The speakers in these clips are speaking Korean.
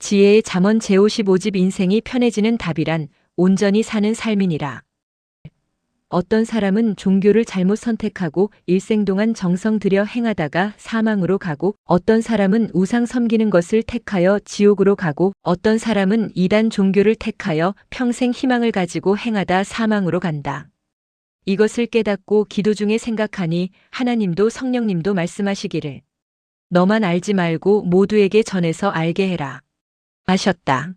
지혜의 잠언 제55집 인생이 편해지는 답이란 온전히 사는 삶이니라. 어떤 사람은 종교를 잘못 선택하고 일생 동안 정성 들여 행하다가 사망으로 가고, 어떤 사람은 우상 섬기는 것을 택하여 지옥으로 가고, 어떤 사람은 이단 종교를 택하여 평생 희망을 가지고 행하다 사망으로 간다. 이것을 깨닫고 기도 중에 생각하니 하나님도 성령님도 말씀하시기를 너만 알지 말고 모두에게 전해서 알게 해라 하셨다.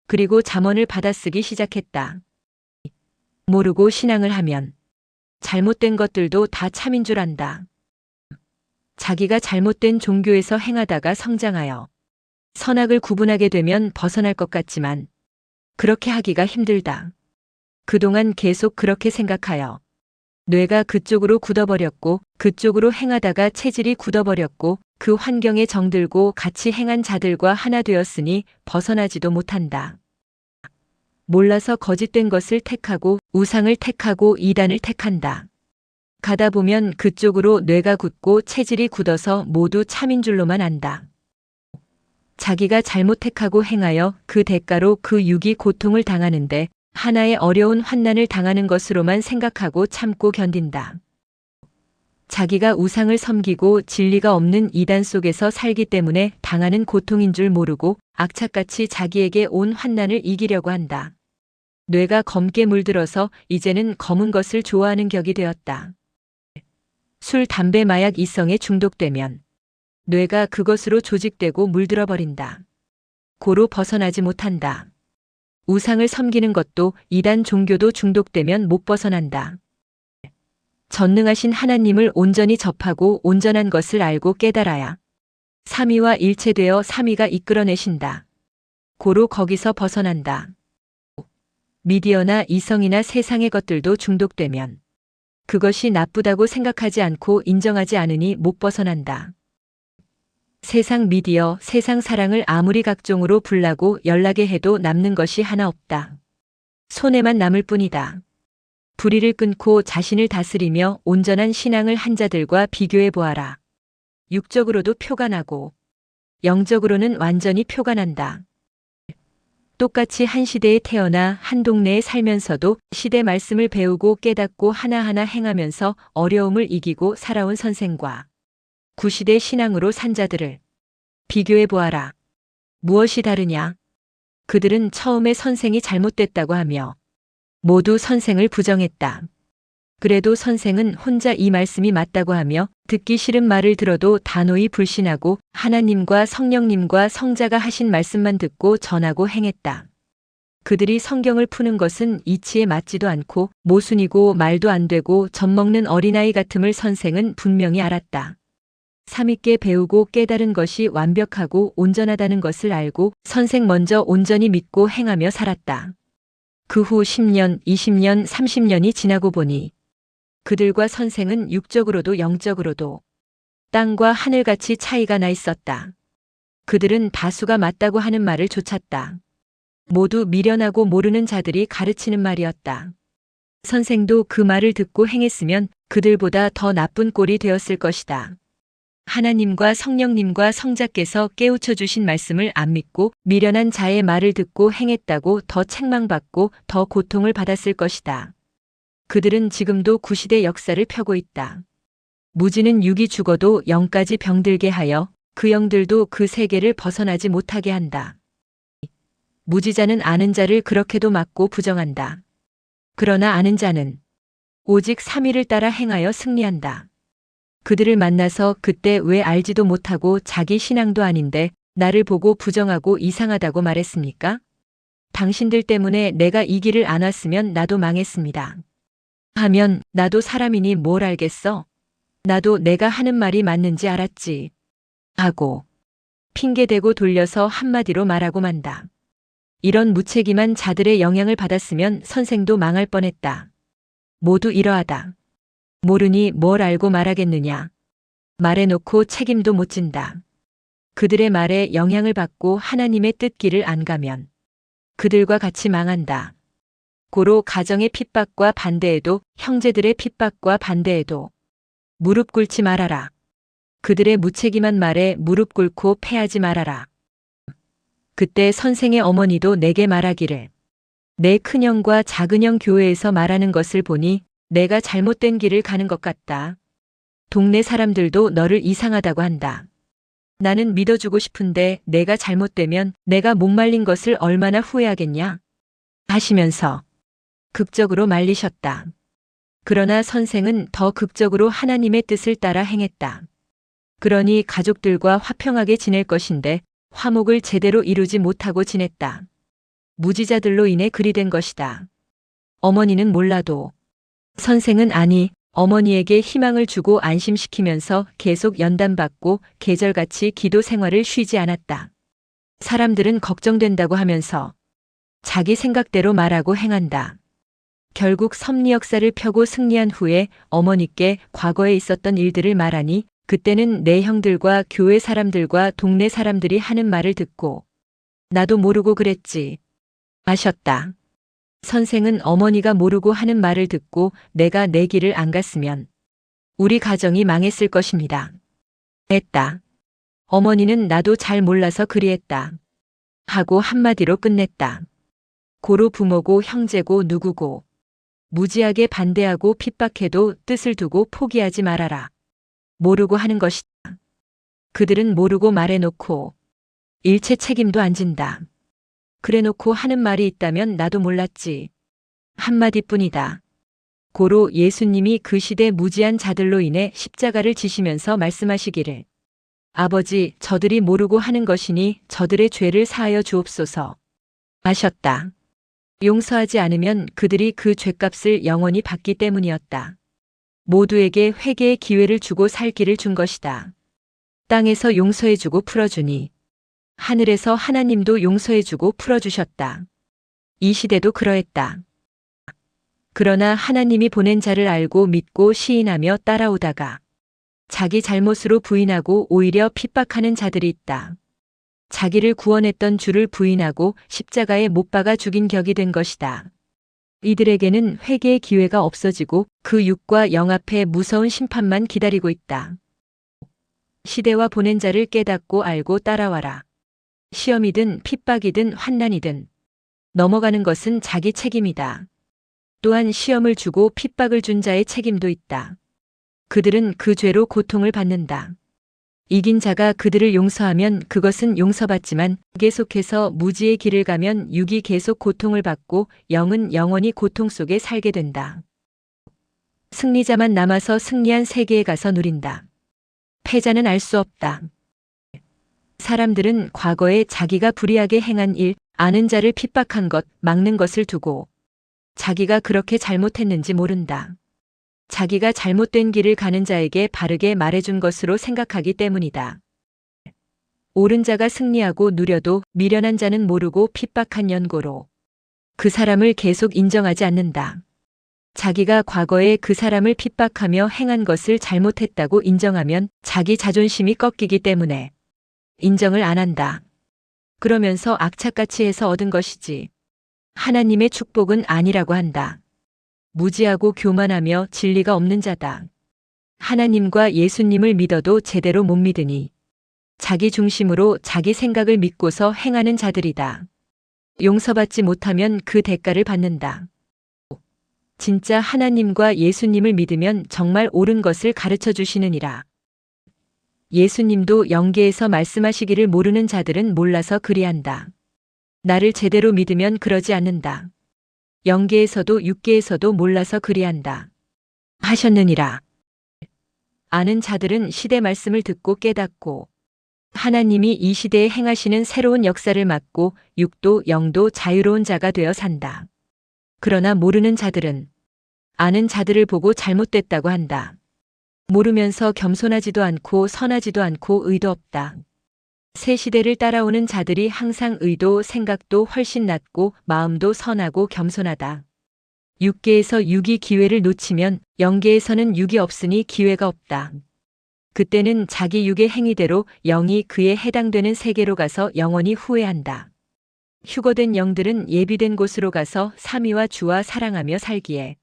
그리고 잠언을 받아쓰기 시작했다. 모르고 신앙을 하면 잘못된 것들도 다 참인 줄 안다. 자기가 잘못된 종교에서 행하다가 성장하여 선악을 구분하게 되면 벗어날 것 같지만 그렇게 하기가 힘들다. 그동안 계속 그렇게 생각하여 뇌가 그쪽으로 굳어버렸고, 그쪽으로 행하다가 체질이 굳어버렸고, 그 환경에 정들고 같이 행한 자들과 하나 되었으니 벗어나지도 못한다. 몰라서 거짓된 것을 택하고 우상을 택하고 이단을 택한다. 가다 보면 그쪽으로 뇌가 굳고 체질이 굳어서 모두 참인 줄로만 안다. 자기가 잘못 택하고 행하여 그 대가로 그 육이 고통을 당하는데 하나의 어려운 환난을 당하는 것으로만 생각하고 참고 견딘다. 자기가 우상을 섬기고 진리가 없는 이단 속에서 살기 때문에 당하는 고통인 줄 모르고 악착같이 자기에게 온 환난을 이기려고 한다. 뇌가 검게 물들어서 이제는 검은 것을 좋아하는 격이 되었다. 술, 담배, 마약, 이성에 중독되면 뇌가 그것으로 조직되고 물들어 버린다. 고로 벗어나지 못한다. 우상을 섬기는 것도 이단 종교도 중독되면 못 벗어난다. 전능하신 하나님을 온전히 접하고 온전한 것을 알고 깨달아야 삼위와 일체되어 삼위가 이끌어내신다. 고로 거기서 벗어난다. 미디어나 이성이나 세상의 것들도 중독되면 그것이 나쁘다고 생각하지 않고 인정하지 않으니 못 벗어난다. 세상 미디어, 세상 사랑을 아무리 각종으로 불나고 연락에 해도 남는 것이 하나 없다. 손해만 남을 뿐이다. 불의를 끊고 자신을 다스리며 온전한 신앙을 한 자들과 비교해 보아라. 육적으로도 표가 나고 영적으로는 완전히 표가 난다. 똑같이 한 시대에 태어나 한 동네에 살면서도 시대 말씀을 배우고 깨닫고 하나하나 행하면서 어려움을 이기고 살아온 선생과 구시대 신앙으로 산 자들을 비교해 보아라. 무엇이 다르냐? 그들은 처음에 선생이 잘못됐다고 하며 모두 선생을 부정했다. 그래도 선생은 혼자 이 말씀이 맞다고 하며 듣기 싫은 말을 들어도 단호히 불신하고 하나님과 성령님과 성자가 하신 말씀만 듣고 전하고 행했다. 그들이 성경을 푸는 것은 이치에 맞지도 않고 모순이고 말도 안 되고 젖먹는 어린아이 같음을 선생은 분명히 알았다. 삼위께 배우고 깨달은 것이 완벽하고 온전하다는 것을 알고 선생 먼저 온전히 믿고 행하며 살았다. 그 후 10년, 20년, 30년이 지나고 보니 그들과 선생은 육적으로도 영적으로도 땅과 하늘같이 차이가 나 있었다. 그들은 다수가 맞다고 하는 말을 좇았다. 모두 미련하고 모르는 자들이 가르치는 말이었다. 선생도 그 말을 듣고 행했으면 그들보다 더 나쁜 꼴이 되었을 것이다. 하나님과 성령님과 성자께서 깨우쳐 주신 말씀을 안 믿고 미련한 자의 말을 듣고 행했다고 더 책망받고 더 고통을 받았을 것이다. 그들은 지금도 구시대 역사를 펴고 있다. 무지는 육이 죽어도 영까지 병들게 하여 그 영들도 그 세계를 벗어나지 못하게 한다. 무지자는 아는 자를 그렇게도 막고 부정한다. 그러나 아는 자는 오직 삼위를 따라 행하여 승리한다. 그들을 만나서 그때 왜 알지도 못하고 자기 신앙도 아닌데 나를 보고 부정하고 이상하다고 말했습니까? 당신들 때문에 내가 이 길을 안 왔으면 나도 망했습니다. 하면 나도 사람이니 뭘 알겠어? 나도 내가 하는 말이 맞는지 알았지. 하고 핑계대고 돌려서 한마디로 말하고 만다. 이런 무책임한 자들의 영향을 받았으면 선생도 망할 뻔했다. 모두 이러하다. 모르니 뭘 알고 말하겠느냐. 말해놓고 책임도 못 진다. 그들의 말에 영향을 받고 하나님의 뜻길을 안 가면 그들과 같이 망한다. 고로 가정의 핍박과 반대에도 형제들의 핍박과 반대에도 무릎 꿇지 말아라. 그들의 무책임한 말에 무릎 꿇고 패하지 말아라. 그때 선생의 어머니도 내게 말하기를 내 큰형과 작은형 교회에서 말하는 것을 보니 내가 잘못된 길을 가는 것 같다. 동네 사람들도 너를 이상하다고 한다. 나는 믿어주고 싶은데 내가 잘못되면 내가 목말린 것을 얼마나 후회하겠냐? 하시면서 극적으로 말리셨다. 그러나 선생은 더 극적으로 하나님의 뜻을 따라 행했다. 그러니 가족들과 화평하게 지낼 것인데 화목을 제대로 이루지 못하고 지냈다. 무지자들로 인해 그리 된 것이다. 어머니는 몰라도 선생은 아니 어머니에게 희망을 주고 안심시키면서 계속 연단받고 계절같이 기도 생활을 쉬지 않았다. 사람들은 걱정된다고 하면서 자기 생각대로 말하고 행한다. 결국 섭리 역사를 펴고 승리한 후에 어머니께 과거에 있었던 일들을 말하니 그때는 내 형들과 교회 사람들과 동네 사람들이 하는 말을 듣고 나도 모르고 그랬지. 하셨다. 선생은 어머니가 모르고 하는 말을 듣고 내가 내 길을 안 갔으면 우리 가정이 망했을 것입니다. 했다. 어머니는 나도 잘 몰라서 그리했다. 하고 한마디로 끝냈다. 고로 부모고 형제고 누구고 무지하게 반대하고 핍박해도 뜻을 두고 포기하지 말아라. 모르고 하는 것이다. 그들은 모르고 말해놓고 일체 책임도 안 진다. 그래놓고 하는 말이 있다면 나도 몰랐지. 한마디뿐이다. 고로 예수님이 그 시대 무지한 자들로 인해 십자가를 지시면서 말씀하시기를 아버지 저들이 모르고 하는 것이니 저들의 죄를 사하여 주옵소서 하셨다. 용서하지 않으면 그들이 그 죗값을 영원히 받기 때문이었다. 모두에게 회개의 기회를 주고 살 길을 준 것이다. 땅에서 용서해주고 풀어주니 하늘에서 하나님도 용서해주고 풀어주셨다. 이 시대도 그러했다. 그러나 하나님이 보낸 자를 알고 믿고 시인하며 따라오다가 자기 잘못으로 부인하고 오히려 핍박하는 자들이 있다. 자기를 구원했던 주를 부인하고 십자가에 못 박아 죽인 격이 된 것이다. 이들에게는 회개의 기회가 없어지고 그 육과 영 앞에 무서운 심판만 기다리고 있다. 시대와 보낸 자를 깨닫고 알고 따라와라. 시험이든 핍박이든 환난이든 넘어가는 것은 자기 책임이다. 또한 시험을 주고 핍박을 준 자의 책임도 있다. 그들은 그 죄로 고통을 받는다. 이긴 자가 그들을 용서하면 그것은 용서받지만 계속해서 무지의 길을 가면 육이 계속 고통을 받고 영은 영원히 고통 속에 살게 된다. 승리자만 남아서 승리한 세계에 가서 누린다. 패자는 알 수 없다. 사람들은 과거에 자기가 불의하게 행한 일, 아는 자를 핍박한 것, 막는 것을 두고 자기가 그렇게 잘못했는지 모른다. 자기가 잘못된 길을 가는 자에게 바르게 말해준 것으로 생각하기 때문이다. 옳은 자가 승리하고 누려도 미련한 자는 모르고 핍박한 연고로 그 사람을 계속 인정하지 않는다. 자기가 과거에 그 사람을 핍박하며 행한 것을 잘못했다고 인정하면 자기 자존심이 꺾이기 때문에 인정을 안 한다. 그러면서 악착같이 해서 얻은 것이지 하나님의 축복은 아니라고 한다. 무지하고 교만하며 진리가 없는 자다. 하나님과 예수님을 믿어도 제대로 못 믿으니 자기 중심으로 자기 생각을 믿고서 행하는 자들이다. 용서받지 못하면 그 대가를 받는다. 진짜 하나님과 예수님을 믿으면 정말 옳은 것을 가르쳐 주시느니라. 예수님도 영계에서 말씀하시기를 모르는 자들은 몰라서 그리한다. 나를 제대로 믿으면 그러지 않는다. 영계에서도 육계에서도 몰라서 그리한다. 하셨느니라. 아는 자들은 시대 말씀을 듣고 깨닫고 하나님이 이 시대에 행하시는 새로운 역사를 맡고 육도 영도 자유로운 자가 되어 산다. 그러나 모르는 자들은 아는 자들을 보고 잘못됐다고 한다. 모르면서 겸손하지도 않고 선하지도 않고 의도 없다. 새 시대를 따라오는 자들이 항상 의도, 생각도 훨씬 낮고 마음도 선하고 겸손하다. 육계에서 육이 기회를 놓치면 영계에서는 육이 없으니 기회가 없다. 그때는 자기 육의 행위대로 영이 그에 해당되는 세계로 가서 영원히 후회한다. 휴거된 영들은 예비된 곳으로 가서 삼위와 주와 사랑하며 살기에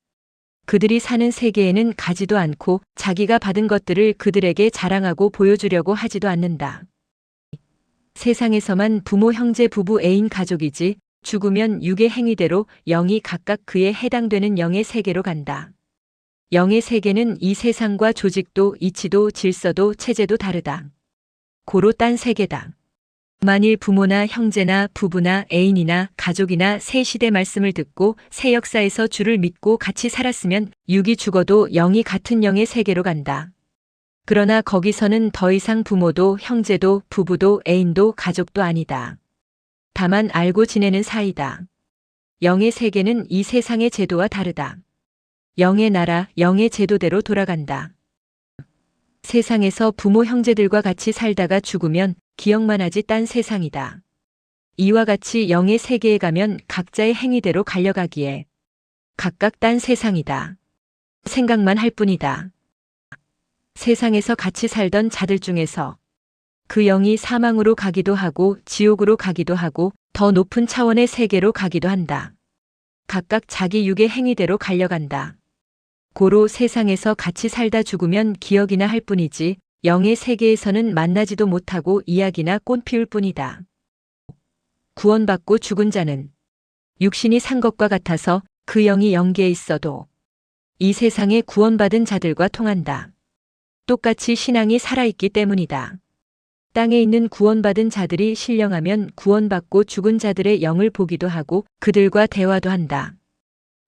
그들이 사는 세계에는 가지도 않고 자기가 받은 것들을 그들에게 자랑하고 보여주려고 하지도 않는다. 세상에서만 부모, 형제, 부부, 애인, 가족이지 죽으면 육의 행위대로 영이 각각 그에 해당되는 영의 세계로 간다. 영의 세계는 이 세상과 조직도 이치도 질서도 체제도 다르다. 고로 딴 세계다. 만일 부모나 형제나 부부나 애인이나 가족이나 새 시대 말씀을 듣고 새 역사에서 주를 믿고 같이 살았으면 육이 죽어도 영이 같은 영의 세계로 간다. 그러나 거기서는 더 이상 부모도 형제도 부부도 애인도 가족도 아니다. 다만 알고 지내는 사이다. 영의 세계는 이 세상의 제도와 다르다. 영의 나라, 영의 제도대로 돌아간다. 세상에서 부모 형제들과 같이 살다가 죽으면 기억만 하지 딴 세상이다. 이와 같이 영의 세계에 가면 각자의 행위대로 갈려가기에 각각 딴 세상이다. 생각만 할 뿐이다. 세상에서 같이 살던 자들 중에서 그 영이 사망으로 가기도 하고 지옥으로 가기도 하고 더 높은 차원의 세계로 가기도 한다. 각각 자기 육의 행위대로 갈려간다. 고로 세상에서 같이 살다 죽으면 기억이나 할 뿐이지 영의 세계에서는 만나지도 못하고 이야기나 꽃 피울 뿐이다. 구원받고 죽은 자는 육신이 산 것과 같아서 그 영이 영계에 있어도 이 세상에 구원받은 자들과 통한다. 똑같이 신앙이 살아있기 때문이다. 땅에 있는 구원받은 자들이 신령하면 구원받고 죽은 자들의 영을 보기도 하고 그들과 대화도 한다.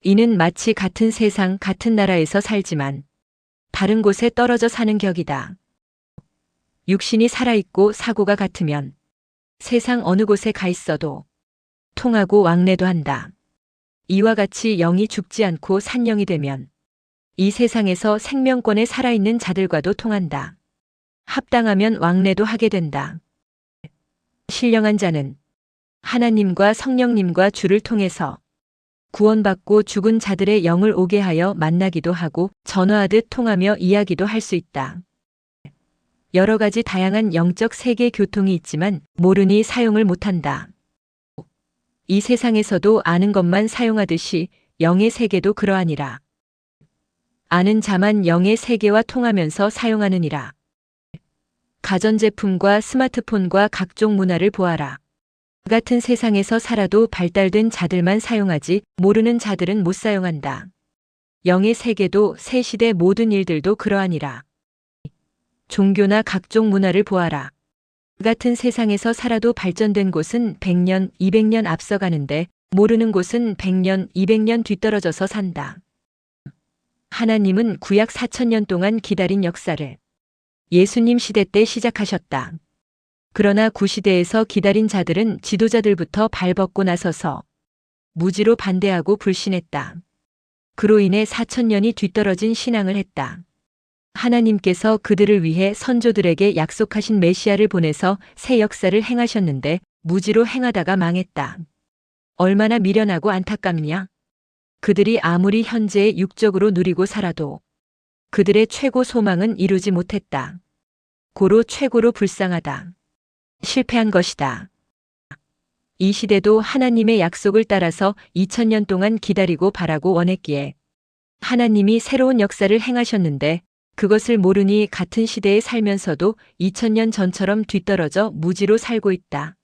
이는 마치 같은 세상 같은 나라에서 살지만 다른 곳에 떨어져 사는 격이다. 육신이 살아있고 사고가 같으면 세상 어느 곳에 가 있어도 통하고 왕래도 한다. 이와 같이 영이 죽지 않고 산영이 되면 이 세상에서 생명권에 살아있는 자들과도 통한다. 합당하면 왕래도 하게 된다. 신령한 자는 하나님과 성령님과 주를 통해서 구원받고 죽은 자들의 영을 오게 하여 만나기도 하고 전화하듯 통하며 이야기도 할 수 있다. 여러 가지 다양한 영적 세계 교통이 있지만 모르니 사용을 못한다. 이 세상에서도 아는 것만 사용하듯이 영의 세계도 그러하니라. 아는 자만 영의 세계와 통하면서 사용하느니라. 가전제품과 스마트폰과 각종 문화를 보아라. 같은 세상에서 살아도 발달된 자들만 사용하지 모르는 자들은 못 사용한다. 영의 세계도 새 시대 모든 일들도 그러하니라. 종교나 각종 문화를 보아라. 같은 세상에서 살아도 발전된 곳은 100년, 200년 앞서가는데 모르는 곳은 100년, 200년 뒤떨어져서 산다. 하나님은 구약 4000년 동안 기다린 역사를 예수님 시대 때 시작하셨다. 그러나 구시대에서 기다린 자들은 지도자들부터 발벗고 나서서 무지로 반대하고 불신했다. 그로 인해 4000년이 뒤떨어진 신앙을 했다. 하나님께서 그들을 위해 선조들에게 약속하신 메시아를 보내서 새 역사를 행하셨는데 무지로 행하다가 망했다. 얼마나 미련하고 안타깝냐? 그들이 아무리 현재의 육적으로 누리고 살아도 그들의 최고 소망은 이루지 못했다. 고로 최고로 불쌍하다. 실패한 것이다. 이 시대도 하나님의 약속을 따라서 2000년 동안 기다리고 바라고 원했기에 하나님이 새로운 역사를 행하셨는데 그것을 모르니 같은 시대에 살면서도 2000년 전처럼 뒤떨어져 무지로 살고 있다.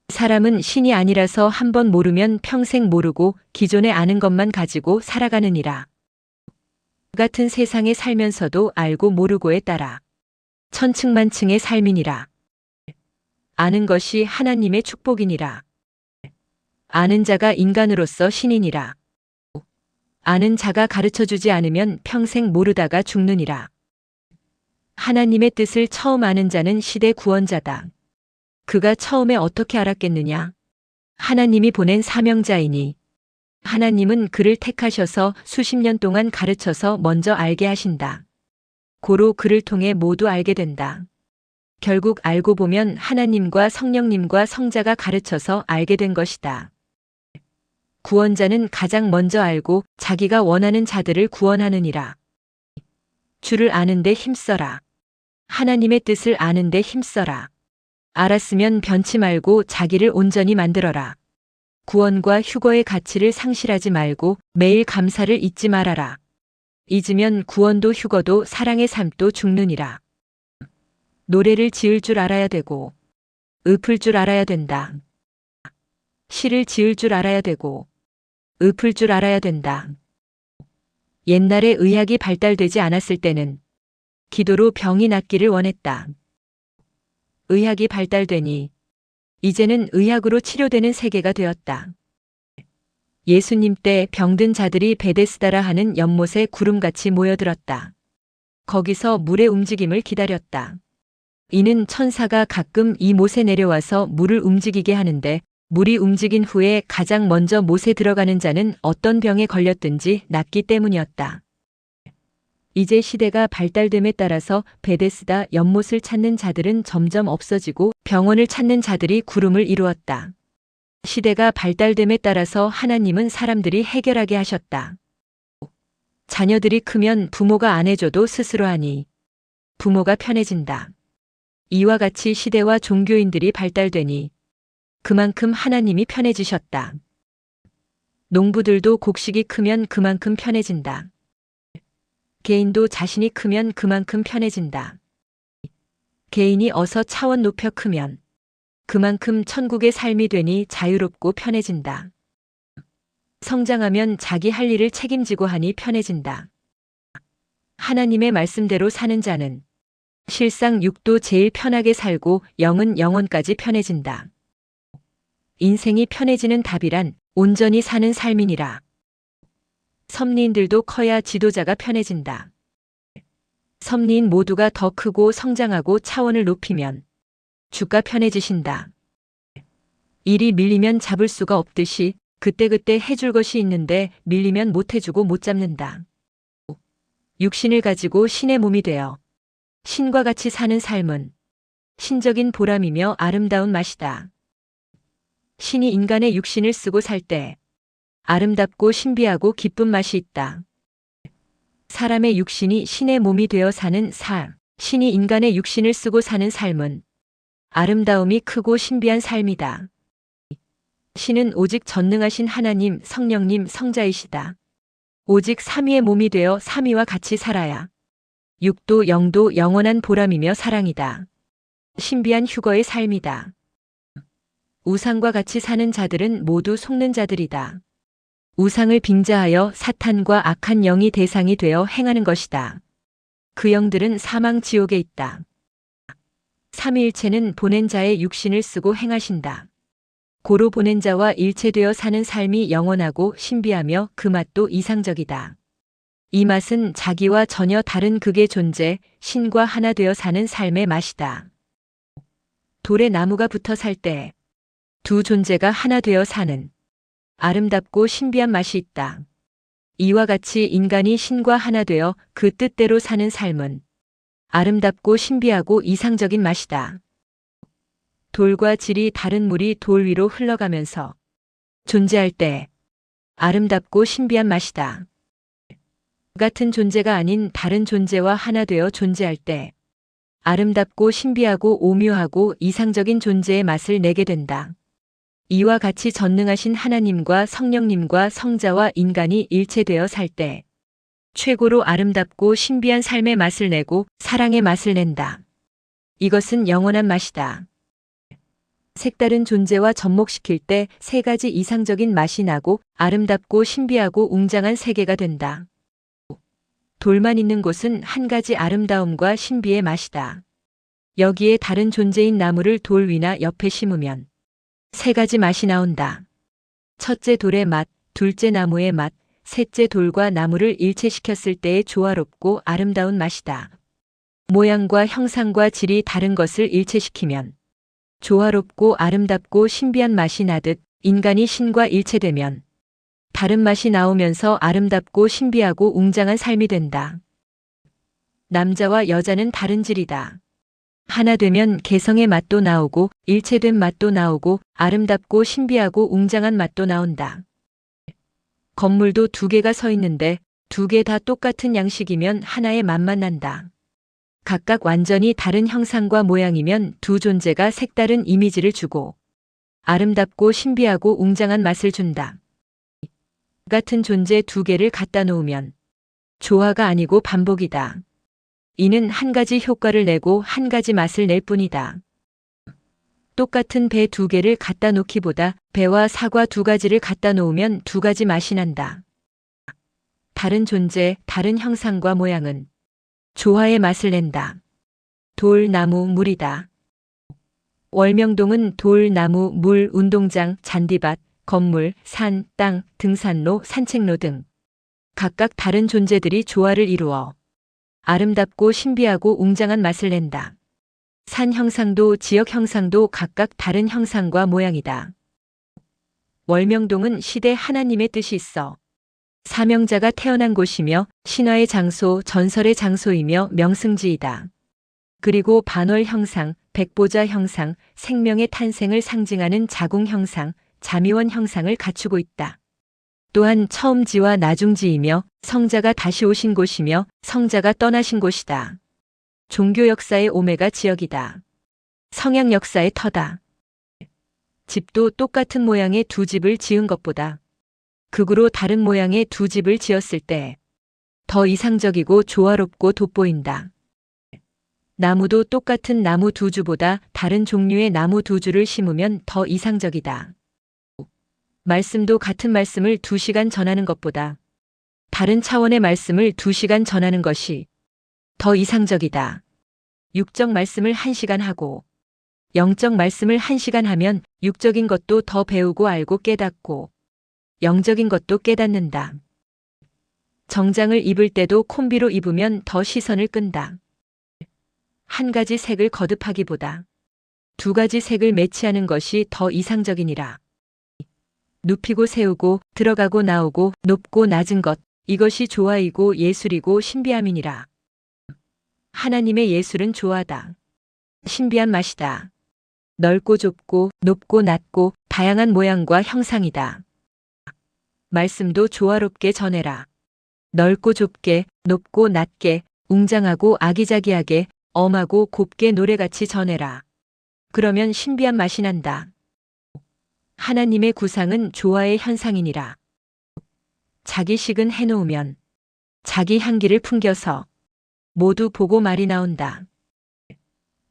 사람은 신이 아니라서 한번 모르면 평생 모르고 기존에 아는 것만 가지고 살아가느니라. 같은 세상에 살면서도 알고 모르고에 따라 천층만층의 삶이니라. 아는 것이 하나님의 축복이니라. 아는 자가 인간으로서 신이니라. 아는 자가 가르쳐주지 않으면 평생 모르다가 죽느니라. 하나님의 뜻을 처음 아는 자는 시대 구원자다. 그가 처음에 어떻게 알았겠느냐? 하나님이 보낸 사명자이니 하나님은 그를 택하셔서 수십 년 동안 가르쳐서 먼저 알게 하신다. 고로 그를 통해 모두 알게 된다. 결국 알고 보면 하나님과 성령님과 성자가 가르쳐서 알게 된 것이다. 구원자는 가장 먼저 알고 자기가 원하는 자들을 구원하느니라. 주를 아는데 힘써라. 하나님의 뜻을 아는데 힘써라. 알았으면 변치 말고 자기를 온전히 만들어라. 구원과 휴거의 가치를 상실하지 말고 매일 감사를 잊지 말아라. 잊으면 구원도 휴거도 사랑의 삶도 죽느니라. 노래를 지을 줄 알아야 되고 읊을 줄 알아야 된다. 시를 지을 줄 알아야 되고 읊을 줄 알아야 된다. 옛날에 의학이 발달되지 않았을 때는 기도로 병이 낫기를 원했다. 의학이 발달되니 이제는 의학으로 치료되는 세계가 되었다. 예수님 때 병든 자들이 베데스다라 하는 연못에 구름같이 모여들었다. 거기서 물의 움직임을 기다렸다. 이는 천사가 가끔 이 못에 내려와서 물을 움직이게 하는데 물이 움직인 후에 가장 먼저 못에 들어가는 자는 어떤 병에 걸렸든지 낫기 때문이었다. 이제 시대가 발달됨에 따라서 베데스다 연못을 찾는 자들은 점점 없어지고 병원을 찾는 자들이 구름을 이루었다. 시대가 발달됨에 따라서 하나님은 사람들이 해결하게 하셨다. 자녀들이 크면 부모가 안 해줘도 스스로 하니 부모가 편해진다. 이와 같이 시대와 종교인들이 발달되니 그만큼 하나님이 편해지셨다. 농부들도 곡식이 크면 그만큼 편해진다. 개인도 자신이 크면 그만큼 편해진다. 개인이 어서 차원 높여 크면 그만큼 천국의 삶이 되니 자유롭고 편해진다. 성장하면 자기 할 일을 책임지고 하니 편해진다. 하나님의 말씀대로 사는 자는 실상 육도 제일 편하게 살고 영은 영원까지 편해진다. 인생이 편해지는 답이란 온전히 사는 삶이니라. 섭리인들도 커야 지도자가 편해진다. 섭리인 모두가 더 크고 성장하고 차원을 높이면 주가 편해지신다. 일이 밀리면 잡을 수가 없듯이 그때그때 해줄 것이 있는데 밀리면 못 해주고 못 잡는다. 육신을 가지고 신의 몸이 되어 신과 같이 사는 삶은 신적인 보람이며 아름다운 맛이다. 신이 인간의 육신을 쓰고 살 때 아름답고 신비하고 기쁜 맛이 있다. 사람의 육신이 신의 몸이 되어 사는 삶, 신이 인간의 육신을 쓰고 사는 삶은 아름다움이 크고 신비한 삶이다. 신은 오직 전능하신 하나님, 성령님, 성자이시다. 오직 삼위의 몸이 되어 삼위와 같이 살아야 육도 영도 영원한 보람이며 사랑이다. 신비한 휴거의 삶이다. 우상과 같이 사는 자들은 모두 속는 자들이다. 우상을 빙자하여 사탄과 악한 영이 대상이 되어 행하는 것이다. 그 영들은 사망 지옥에 있다. 삼위일체는 보낸 자의 육신을 쓰고 행하신다. 고로 보낸 자와 일체되어 사는 삶이 영원하고 신비하며 그 맛도 이상적이다. 이 맛은 자기와 전혀 다른 극의 존재, 신과 하나 되어 사는 삶의 맛이다. 돌에 나무가 붙어 살 때 두 존재가 하나 되어 사는 아름답고 신비한 맛이 있다. 이와 같이 인간이 신과 하나 되어 그 뜻대로 사는 삶은 아름답고 신비하고 이상적인 맛이다. 돌과 질이 다른 물이 돌 위로 흘러가면서 존재할 때 아름답고 신비한 맛이다. 같은 존재가 아닌 다른 존재와 하나 되어 존재할 때 아름답고 신비하고 오묘하고 이상적인 존재의 맛을 내게 된다. 이와 같이 전능하신 하나님과 성령님과 성자와 인간이 일체되어 살 때 최고로 아름답고 신비한 삶의 맛을 내고 사랑의 맛을 낸다. 이것은 영원한 맛이다. 색다른 존재와 접목시킬 때 세 가지 이상적인 맛이 나고 아름답고 신비하고 웅장한 세계가 된다. 돌만 있는 곳은 한 가지 아름다움과 신비의 맛이다. 여기에 다른 존재인 나무를 돌 위나 옆에 심으면 세 가지 맛이 나온다. 첫째 돌의 맛, 둘째 나무의 맛, 셋째 돌과 나무를 일체시켰을 때의 조화롭고 아름다운 맛이다. 모양과 형상과 질이 다른 것을 일체시키면 조화롭고 아름답고 신비한 맛이 나듯 인간이 신과 일체되면 다른 맛이 나오면서 아름답고 신비하고 웅장한 삶이 된다. 남자와 여자는 다른 질이다. 하나 되면 개성의 맛도 나오고 일체된 맛도 나오고 아름답고 신비하고 웅장한 맛도 나온다. 건물도 두 개가 서 있는데 두 개 다 똑같은 양식이면 하나의 맛만 난다. 각각 완전히 다른 형상과 모양이면 두 존재가 색다른 이미지를 주고 아름답고 신비하고 웅장한 맛을 준다. 같은 존재 두 개를 갖다 놓으면 조화가 아니고 반복이다. 이는 한 가지 효과를 내고 한 가지 맛을 낼 뿐이다. 똑같은 배 2개를 갖다 놓기보다 배와 사과 2가지를 갖다 놓으면 2가지 맛이 난다. 다른 존재, 다른 형상과 모양은 조화의 맛을 낸다. 돌, 나무, 물이다. 월명동은 돌, 나무, 물, 운동장, 잔디밭, 건물, 산, 땅, 등산로, 산책로 등 각각 다른 존재들이 조화를 이루어 아름답고 신비하고 웅장한 맛을 낸다. 산 형상도 지역 형상도 각각 다른 형상과 모양이다. 월명동은 시대 하나님의 뜻이 있어 사명자가 태어난 곳이며 신화의 장소, 전설의 장소이며 명승지이다. 그리고 반월 형상, 백보자 형상, 생명의 탄생을 상징하는 자궁 형상, 자미원 형상을 갖추고 있다. 또한 처음지와 나중지이며 성자가 다시 오신 곳이며 성자가 떠나신 곳이다. 종교 역사의 오메가 지역이다. 성향 역사의 터다. 집도 똑같은 모양의 2집을 지은 것보다 극으로 다른 모양의 2집을 지었을 때 더 이상적이고 조화롭고 돋보인다. 나무도 똑같은 나무 2주보다 다른 종류의 나무 2주를 심으면 더 이상적이다. 말씀도 같은 말씀을 2시간 전하는 것보다 다른 차원의 말씀을 2시간 전하는 것이 더 이상적이다. 육적 말씀을 1시간 하고 영적 말씀을 1시간 하면 육적인 것도 더 배우고 알고 깨닫고 영적인 것도 깨닫는다. 정장을 입을 때도 콤비로 입으면 더 시선을 끈다. 한 가지 색을 거듭하기보다 2가지 색을 매치하는 것이 더 이상적이니라. 눕히고 세우고 들어가고 나오고 높고 낮은 것, 이것이 조화이고 예술이고 신비함이니라. 하나님의 예술은 조화다. 신비한 맛이다. 넓고 좁고 높고 낮고 다양한 모양과 형상이다. 말씀도 조화롭게 전해라. 넓고 좁게, 높고 낮게, 웅장하고 아기자기하게, 엄하고 곱게 노래같이 전해라. 그러면 신비한 맛이 난다. 하나님의 구상은 조화의 현상이니라. 자기 식은 해놓으면 자기 향기를 풍겨서 모두 보고 말이 나온다.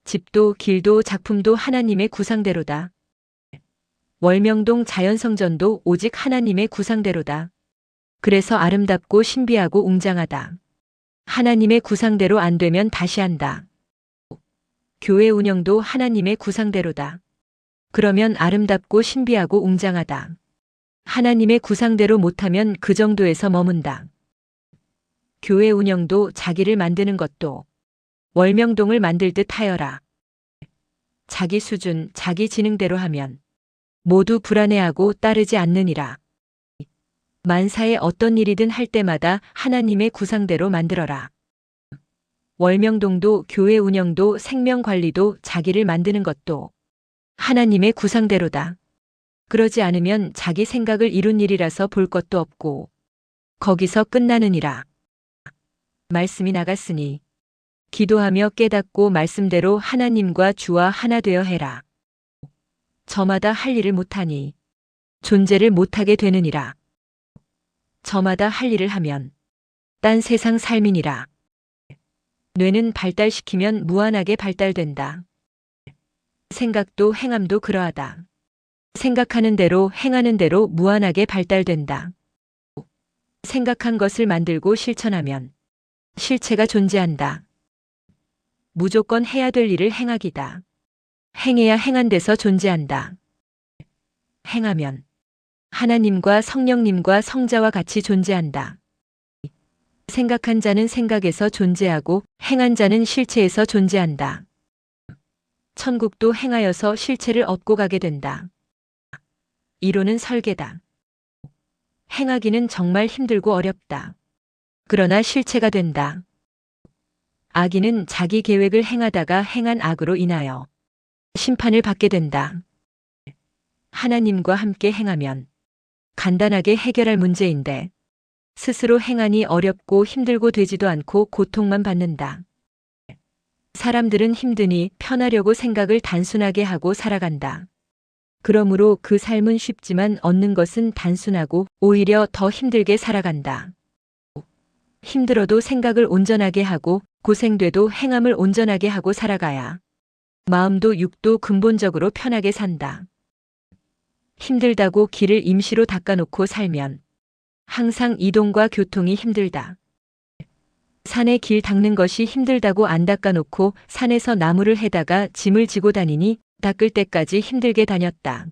집도 길도 작품도 하나님의 구상대로다. 월명동 자연성전도 오직 하나님의 구상대로다. 그래서 아름답고 신비하고 웅장하다. 하나님의 구상대로 안 되면 다시 한다. 교회 운영도 하나님의 구상대로다. 그러면 아름답고 신비하고 웅장하다. 하나님의 구상대로 못하면 그 정도에서 머문다. 교회 운영도 자기를 만드는 것도 월명동을 만들 듯 하여라. 자기 수준, 자기 지능대로 하면 모두 불안해하고 따르지 않느니라. 만사에 어떤 일이든 할 때마다 하나님의 구상대로 만들어라. 월명동도 교회 운영도 생명관리도 자기를 만드는 것도 하나님의 구상대로다. 그러지 않으면 자기 생각을 이룬 일이라서 볼 것도 없고 거기서 끝나느니라. 말씀이 나갔으니 기도하며 깨닫고 말씀대로 하나님과 주와 하나 되어 해라. 저마다 할 일을 못하니 존재를 못하게 되느니라. 저마다 할 일을 하면 딴 세상 삶이니라. 뇌는 발달시키면 무한하게 발달된다. 생각도 행함도 그러하다. 생각하는 대로 행하는 대로 무한하게 발달된다. 생각한 것을 만들고 실천하면 실체가 존재한다. 무조건 해야 될 일을 행하기다. 행해야 행한 데서 존재한다. 행하면 하나님과 성령님과 성자와 같이 존재한다. 생각한 자는 생각에서 존재하고 행한 자는 실체에서 존재한다. 천국도 행하여서 실체를 얻고 가게 된다. 이론은 설계다. 행하기는 정말 힘들고 어렵다. 그러나 실체가 된다. 악인은 자기 계획을 행하다가 행한 악으로 인하여 심판을 받게 된다. 하나님과 함께 행하면 간단하게 해결할 문제인데 스스로 행하니 어렵고 힘들고 되지도 않고 고통만 받는다. 사람들은 힘드니 편하려고 생각을 단순하게 하고 살아간다. 그러므로 그 삶은 쉽지만 얻는 것은 단순하고 오히려 더 힘들게 살아간다. 힘들어도 생각을 온전하게 하고 고생돼도 행함을 온전하게 하고 살아가야 마음도 육도 근본적으로 편하게 산다. 힘들다고 길을 임시로 닦아놓고 살면 항상 이동과 교통이 힘들다. 산에 길 닦는 것이 힘들다고 안 닦아놓고 산에서 나무를 해다가 짐을 지고 다니니 닦을 때까지 힘들게 다녔다.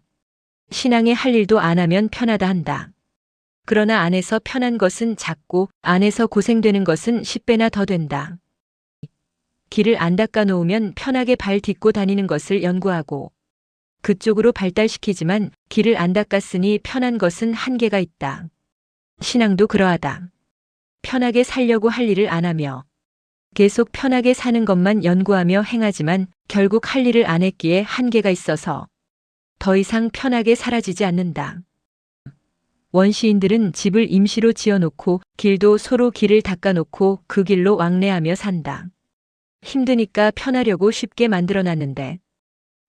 신앙에 할 일도 안 하면 편하다 한다. 그러나 안에서 편한 것은 작고 안에서 고생되는 것은 10배나 더 된다. 길을 안 닦아 놓으면 편하게 발 딛고 다니는 것을 연구하고 그쪽으로 발달시키지만 길을 안 닦았으니 편한 것은 한계가 있다. 신앙도 그러하다. 편하게 살려고 할 일을 안 하며 계속 편하게 사는 것만 연구하며 행하지만 결국 할 일을 안 했기에 한계가 있어서 더 이상 편하게 사라지지 않는다. 원시인들은 집을 임시로 지어놓고 길도 서로 길을 닦아놓고 그 길로 왕래하며 산다. 힘드니까 편하려고 쉽게 만들어놨는데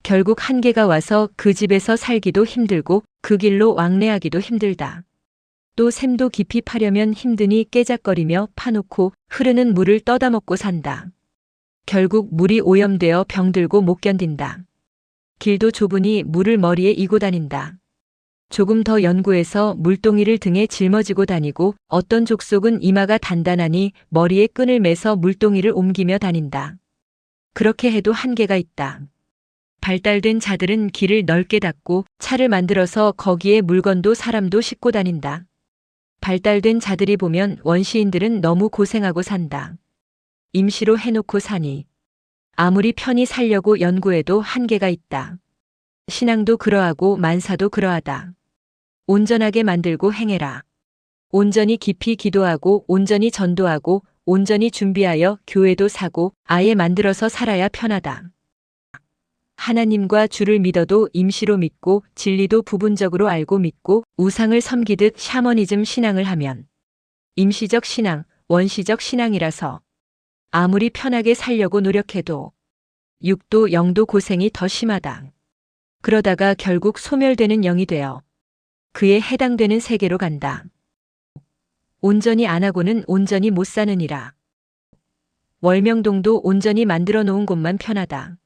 결국 한계가 와서 그 집에서 살기도 힘들고 그 길로 왕래하기도 힘들다. 또 샘도 깊이 파려면 힘드니 깨작거리며 파놓고 흐르는 물을 떠다먹고 산다. 결국 물이 오염되어 병들고 못 견딘다. 길도 좁으니 물을 머리에 이고 다닌다. 조금 더 연구해서 물동이를 등에 짊어지고 다니고 어떤 족속은 이마가 단단하니 머리에 끈을 매서 물동이를 옮기며 다닌다. 그렇게 해도 한계가 있다. 발달된 자들은 길을 넓게 닦고 차를 만들어서 거기에 물건도 사람도 싣고 다닌다. 발달된 자들이 보면 원시인들은 너무 고생하고 산다. 임시로 해놓고 사니 아무리 편히 살려고 연구해도 한계가 있다. 신앙도 그러하고 만사도 그러하다. 온전하게 만들고 행해라. 온전히 깊이 기도하고 온전히 전도하고 온전히 준비하여 교회도 사고 아예 만들어서 살아야 편하다. 하나님과 주를 믿어도 임시로 믿고 진리도 부분적으로 알고 믿고 우상을 섬기듯 샤머니즘 신앙을 하면 임시적 신앙, 원시적 신앙이라서 아무리 편하게 살려고 노력해도 육도 영도 고생이 더 심하다. 그러다가 결국 소멸되는 영이 되어 그에 해당되는 세계로 간다. 온전히 안 하고는 온전히 못 사느니라. 월명동도 온전히 만들어 놓은 곳만 편하다.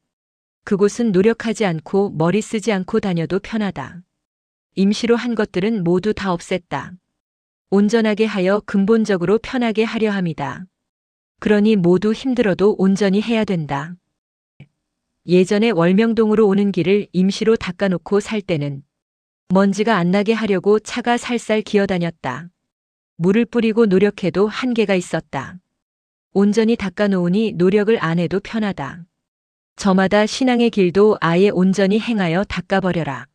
그곳은 노력하지 않고 머리 쓰지 않고 다녀도 편하다. 임시로 한 것들은 모두 다 없앴다. 온전하게 하여 근본적으로 편하게 하려 함이다. 그러니 모두 힘들어도 온전히 해야 된다. 예전에 월명동으로 오는 길을 임시로 닦아놓고 살 때는 먼지가 안 나게 하려고 차가 살살 기어다녔다. 물을 뿌리고 노력해도 한계가 있었다. 온전히 닦아놓으니 노력을 안 해도 편하다. 저마다 신앙의 길도 아예 온전히 행하여 닦아버려라.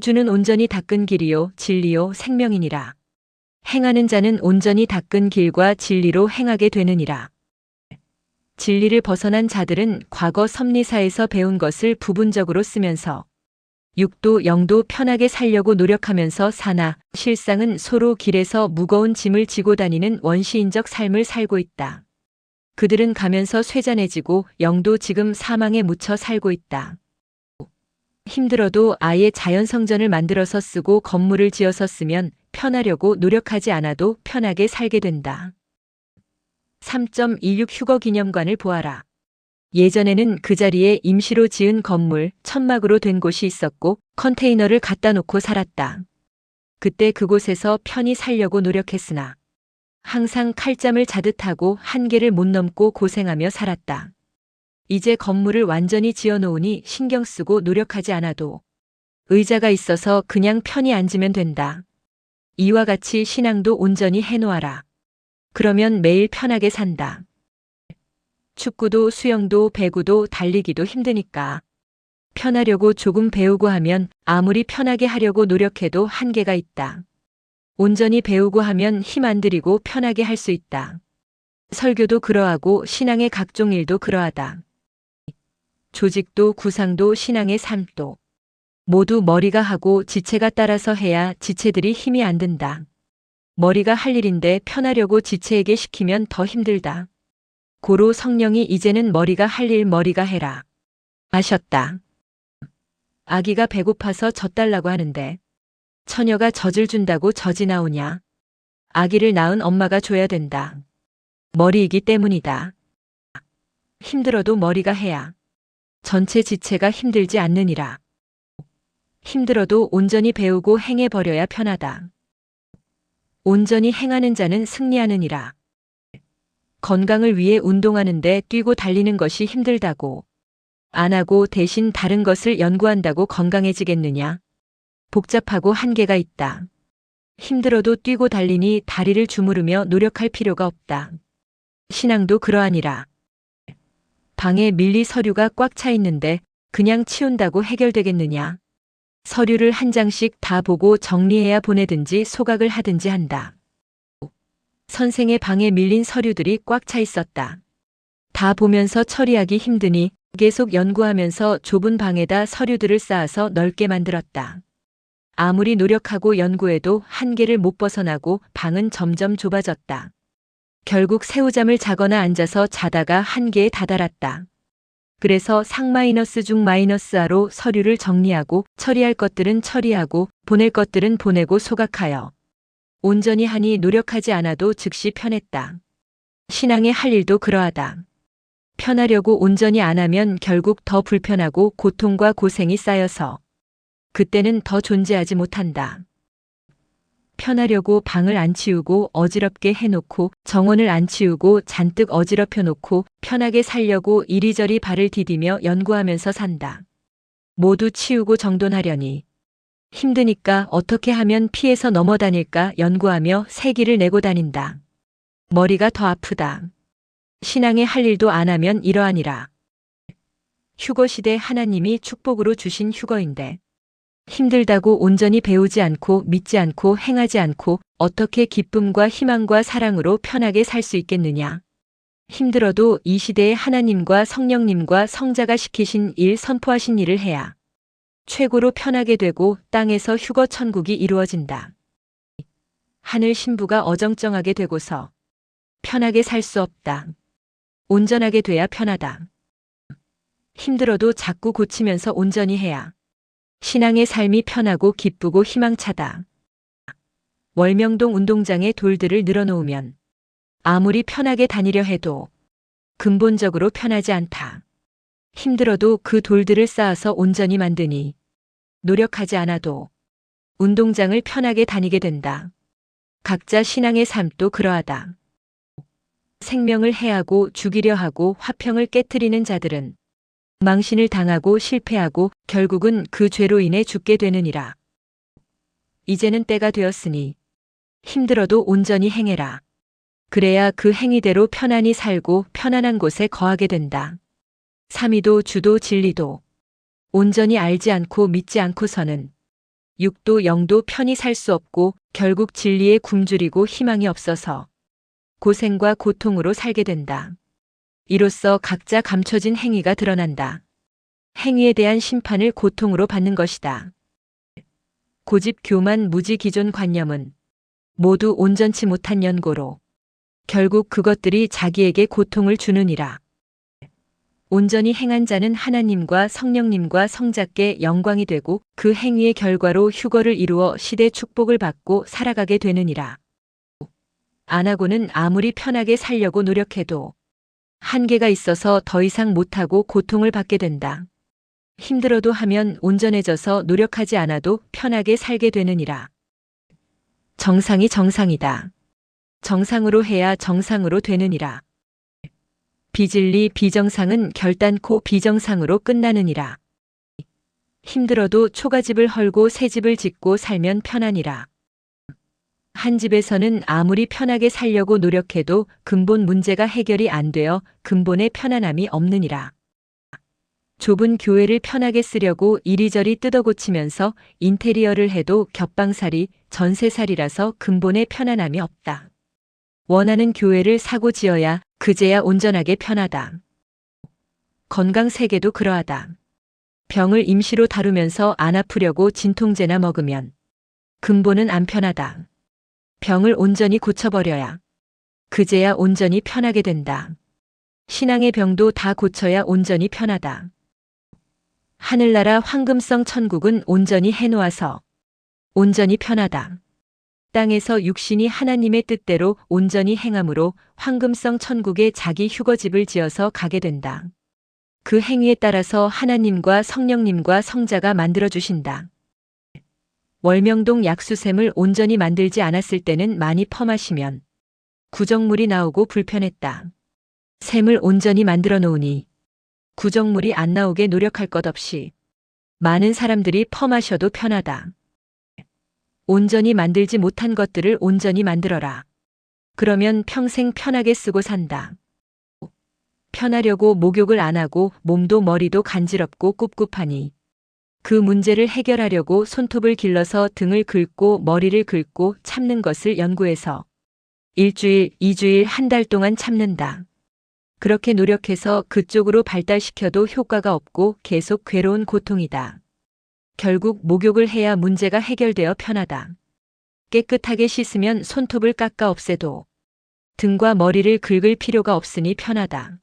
주는 온전히 닦은 길이요 진리요 생명이니라. 행하는 자는 온전히 닦은 길과 진리로 행하게 되느니라. 진리를 벗어난 자들은 과거 섭리사에서 배운 것을 부분적으로 쓰면서 육도 영도 편하게 살려고 노력하면서 사나 실상은 서로 길에서 무거운 짐을 지고 다니는 원시인적 삶을 살고 있다. 그들은 가면서 쇠잔해지고 영도 지금 사망에 묻혀 살고 있다. 힘들어도 아예 자연성전을 만들어서 쓰고 건물을 지어서 쓰면 편하려고 노력하지 않아도 편하게 살게 된다. 3.16 휴거 기념관을 보아라. 예전에는 그 자리에 임시로 지은 건물, 천막으로 된 곳이 있었고 컨테이너를 갖다 놓고 살았다. 그때 그곳에서 편히 살려고 노력했으나 항상 칼잠을 자듯 하고 한계를 못 넘고 고생하며 살았다. 이제 건물을 완전히 지어놓으니 신경 쓰고 노력하지 않아도 의자가 있어서 그냥 편히 앉으면 된다. 이와 같이 신앙도 온전히 해놓아라. 그러면 매일 편하게 산다. 축구도 수영도 배구도 달리기도 힘드니까 편하려고 조금 배우고 하면 아무리 편하게 하려고 노력해도 한계가 있다. 온전히 배우고 하면 힘 안 들이고 편하게 할 수 있다. 설교도 그러하고 신앙의 각종 일도 그러하다. 조직도 구상도 신앙의 삶도 모두 머리가 하고 지체가 따라서 해야 지체들이 힘이 안 든다. 머리가 할 일인데 편하려고 지체에게 시키면 더 힘들다. 고로 성령이 이제는 머리가 할 일 머리가 해라 하셨다. 아기가 배고파서 젖 달라고 하는데 처녀가 젖을 준다고 젖이 나오냐? 아기를 낳은 엄마가 줘야 된다. 머리이기 때문이다. 힘들어도 머리가 해야 전체 지체가 힘들지 않느니라. 힘들어도 온전히 배우고 행해버려야 편하다. 온전히 행하는 자는 승리하느니라. 건강을 위해 운동하는데 뛰고 달리는 것이 힘들다고 안 하고 대신 다른 것을 연구한다고 건강해지겠느냐? 복잡하고 한계가 있다. 힘들어도 뛰고 달리니 다리를 주무르며 노력할 필요가 없다. 신앙도 그러하니라. 방에 밀리 서류가 꽉 차 있는데 그냥 치운다고 해결되겠느냐? 서류를 한 장씩 다 보고 정리해야 보내든지 소각을 하든지 한다. 선생의 방에 밀린 서류들이 꽉 차 있었다. 다 보면서 처리하기 힘드니 계속 연구하면서 좁은 방에다 서류들을 쌓아서 넓게 만들었다. 아무리 노력하고 연구해도 한계를 못 벗어나고 방은 점점 좁아졌다. 결국 새우잠을 자거나 앉아서 자다가 한계에 다다랐다. 그래서 상 중 -R로 서류를 정리하고 처리할 것들은 처리하고 보낼 것들은 보내고 소각하여 온전히 하니 노력하지 않아도 즉시 편했다. 신앙의 할 일도 그러하다. 편하려고 온전히 안 하면 결국 더 불편하고 고통과 고생이 쌓여서 그때는 더 존재하지 못한다. 편하려고 방을 안 치우고 어지럽게 해놓고 정원을 안 치우고 잔뜩 어지럽혀 놓고 편하게 살려고 이리저리 발을 디디며 연구하면서 산다. 모두 치우고 정돈하려니 힘드니까 어떻게 하면 피해서 넘어다닐까 연구하며 새기를 내고 다닌다. 머리가 더 아프다. 신앙의 할 일도 안 하면 이러하니라. 휴거시대 하나님이 축복으로 주신 휴거인데 힘들다고 온전히 배우지 않고 믿지 않고 행하지 않고 어떻게 기쁨과 희망과 사랑으로 편하게 살 수 있겠느냐. 힘들어도 이 시대에 하나님과 성령님과 성자가 시키신 일 선포하신 일을 해야 최고로 편하게 되고 땅에서 휴거 천국이 이루어진다. 하늘 신부가 어정쩡하게 되고서 편하게 살 수 없다. 온전하게 돼야 편하다. 힘들어도 자꾸 고치면서 온전히 해야 신앙의 삶이 편하고 기쁘고 희망차다. 월명동 운동장에 돌들을 늘어놓으면 아무리 편하게 다니려 해도 근본적으로 편하지 않다. 힘들어도 그 돌들을 쌓아서 온전히 만드니 노력하지 않아도 운동장을 편하게 다니게 된다. 각자 신앙의 삶도 그러하다. 생명을 해하고 죽이려 하고 화평을 깨트리는 자들은 망신을 당하고 실패하고 결국은 그 죄로 인해 죽게 되느니라. 이제는 때가 되었으니 힘들어도 온전히 행해라. 그래야 그 행위대로 편안히 살고 편안한 곳에 거하게 된다. 삼위도 주도 진리도 온전히 알지 않고 믿지 않고서는 육도 영도 편히 살 수 없고 결국 진리에 굶주리고 희망이 없어서 고생과 고통으로 살게 된다. 이로써 각자 감춰진 행위가 드러난다. 행위에 대한 심판을 고통으로 받는 것이다. 고집 교만 무지 기존 관념은 모두 온전치 못한 연고로 결국 그것들이 자기에게 고통을 주느니라. 온전히 행한 자는 하나님과 성령님과 성자께 영광이 되고 그 행위의 결과로 휴거를 이루어 시대 축복을 받고 살아가게 되느니라. 안 하고는 아무리 편하게 살려고 노력해도 한계가 있어서 더 이상 못하고 고통을 받게 된다. 힘들어도 하면 온전해져서 노력하지 않아도 편하게 살게 되느니라. 정상이 정상이다. 정상으로 해야 정상으로 되느니라. 비진리 비정상은 결단코 비정상으로 끝나느니라. 힘들어도 초가집을 헐고 새 집을 짓고 살면 편하니라. 한 집에서는 아무리 편하게 살려고 노력해도 근본 문제가 해결이 안 되어 근본의 편안함이 없느니라. 좁은 교회를 편하게 쓰려고 이리저리 뜯어고치면서 인테리어를 해도 겹방살이 전세살이라서 근본의 편안함이 없다. 원하는 교회를 사고 지어야 그제야 온전하게 편하다. 건강 세계도 그러하다. 병을 임시로 다루면서 안 아프려고 진통제나 먹으면 근본은 안 편하다. 병을 온전히 고쳐버려야 그제야 온전히 편하게 된다. 신앙의 병도 다 고쳐야 온전히 편하다. 하늘나라 황금성 천국은 온전히 해놓아서 온전히 편하다. 땅에서 육신이 하나님의 뜻대로 온전히 행함으로 황금성 천국에 자기 휴거집을 지어서 가게 된다. 그 행위에 따라서 하나님과 성령님과 성자가 만들어주신다. 월명동 약수샘을 온전히 만들지 않았을 때는 많이 펌하시면 구정물이 나오고 불편했다. 샘을 온전히 만들어 놓으니 구정물이 안 나오게 노력할 것 없이 많은 사람들이 펌하셔도 편하다. 온전히 만들지 못한 것들을 온전히 만들어라. 그러면 평생 편하게 쓰고 산다. 편하려고 목욕을 안 하고 몸도 머리도 간지럽고 꿉꿉하니 그 문제를 해결하려고 손톱을 길러서 등을 긁고 머리를 긁고 참는 것을 연구해서 일주일, 2주일, 한 달 동안 참는다. 그렇게 노력해서 그쪽으로 발달시켜도 효과가 없고 계속 괴로운 고통이다. 결국 목욕을 해야 문제가 해결되어 편하다. 깨끗하게 씻으면 손톱을 깎아 없애도 등과 머리를 긁을 필요가 없으니 편하다.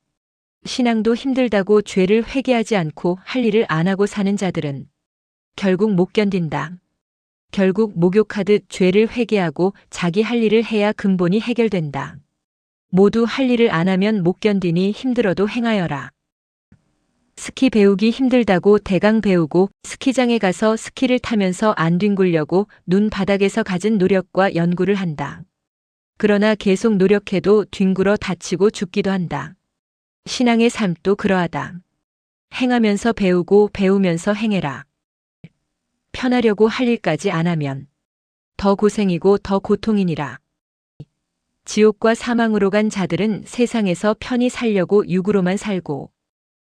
신앙도 힘들다고 죄를 회개하지 않고 할 일을 안 하고 사는 자들은 결국 못 견딘다. 결국 목욕하듯 죄를 회개하고 자기 할 일을 해야 근본이 해결된다. 모두 할 일을 안 하면 못 견디니 힘들어도 행하여라. 스키 배우기 힘들다고 대강 배우고 스키장에 가서 스키를 타면서 안 뒹굴려고 눈 바닥에서 가진 노력과 연구를 한다. 그러나 계속 노력해도 뒹굴어 다치고 죽기도 한다. 신앙의 삶도 그러하다. 행하면서 배우고 배우면서 행해라. 편하려고 할 일까지 안 하면 더 고생이고 더 고통이니라. 지옥과 사망으로 간 자들은 세상에서 편히 살려고 육으로만 살고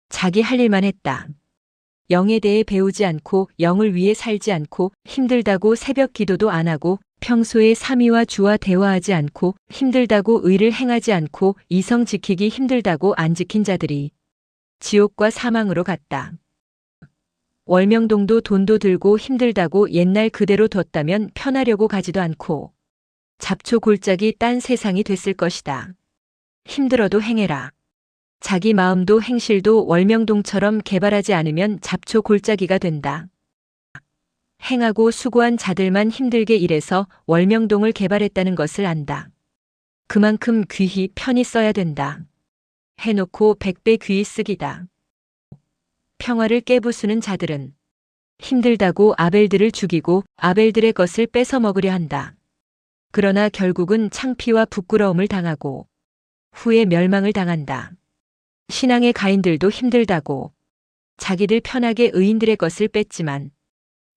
자기 할 일만 했다. 영에 대해 배우지 않고 영을 위해 살지 않고 힘들다고 새벽 기도도 안 하고 평소에 삼위와 주와 대화하지 않고 힘들다고 의를 행하지 않고 이성 지키기 힘들다고 안 지킨 자들이 지옥과 사망으로 갔다. 월명동도 돈도 들고 힘들다고 옛날 그대로 뒀다면 편하려고 가지도 않고 잡초 골짜기 딴 세상이 됐을 것이다. 힘들어도 행해라. 자기 마음도 행실도 월명동처럼 개발하지 않으면 잡초 골짜기가 된다. 행하고 수고한 자들만 힘들게 일해서 월명동을 개발했다는 것을 안다. 그만큼 귀히 편히 써야 된다. 해놓고 100배 귀히 쓰기다. 평화를 깨부수는 자들은 힘들다고 아벨들을 죽이고 아벨들의 것을 뺏어 먹으려 한다. 그러나 결국은 창피와 부끄러움을 당하고 후에 멸망을 당한다. 신앙의 가인들도 힘들다고 자기들 편하게 의인들의 것을 뺐지만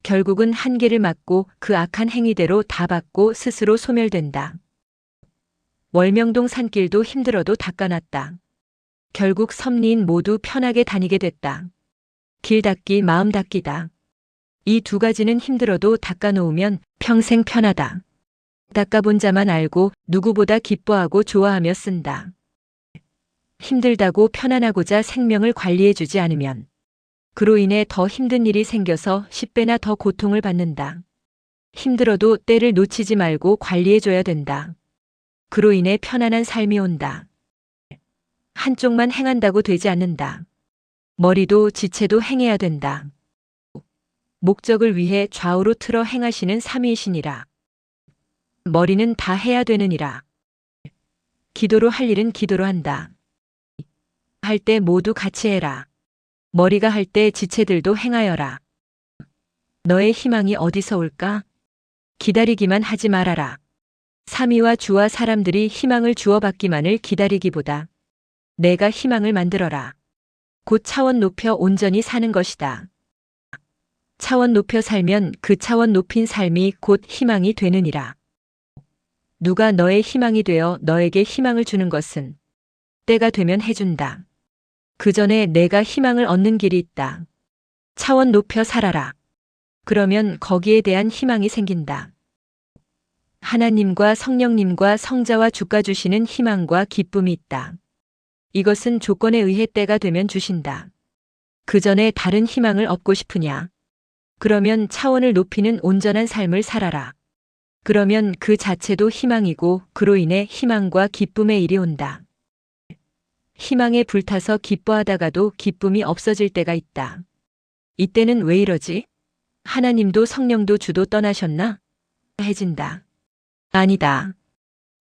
결국은 한계를 맞고 그 악한 행위대로 다 받고 스스로 소멸된다. 월명동 산길도 힘들어도 닦아놨다. 결국 섭리인 모두 편하게 다니게 됐다. 길 닦기, 마음 닦기다. 이 두 가지는 힘들어도 닦아놓으면 평생 편하다. 닦아본 자만 알고 누구보다 기뻐하고 좋아하며 쓴다. 힘들다고 편안하고자 생명을 관리해주지 않으면 그로 인해 더 힘든 일이 생겨서 10배나 더 고통을 받는다. 힘들어도 때를 놓치지 말고 관리해줘야 된다. 그로 인해 편안한 삶이 온다. 한쪽만 행한다고 되지 않는다. 머리도 지체도 행해야 된다. 목적을 위해 좌우로 틀어 행하시는 삼위이시니라. 머리는 다 해야 되느니라. 기도로 할 일은 기도로 한다. 할 때 모두 같이 해라. 머리가 할 때 지체들도 행하여라. 너의 희망이 어디서 올까? 기다리기만 하지 말아라. 삼위와 주와 사람들이 희망을 주어받기만을 기다리기보다 내가 희망을 만들어라. 곧 차원 높여 온전히 사는 것이다. 차원 높여 살면 그 차원 높인 삶이 곧 희망이 되느니라. 누가 너의 희망이 되어 너에게 희망을 주는 것은 때가 되면 해준다. 그 전에 내가 희망을 얻는 길이 있다. 차원 높여 살아라. 그러면 거기에 대한 희망이 생긴다. 하나님과 성령님과 성자와 주가 주시는 희망과 기쁨이 있다. 이것은 조건에 의해 때가 되면 주신다. 그 전에 다른 희망을 얻고 싶으냐? 그러면 차원을 높이는 온전한 삶을 살아라. 그러면 그 자체도 희망이고 그로 인해 희망과 기쁨의 일이 온다. 희망에 불타서 기뻐하다가도 기쁨이 없어질 때가 있다. 이때는 왜 이러지? 하나님도 성령도 주도 떠나셨나? 해진다. 아니다.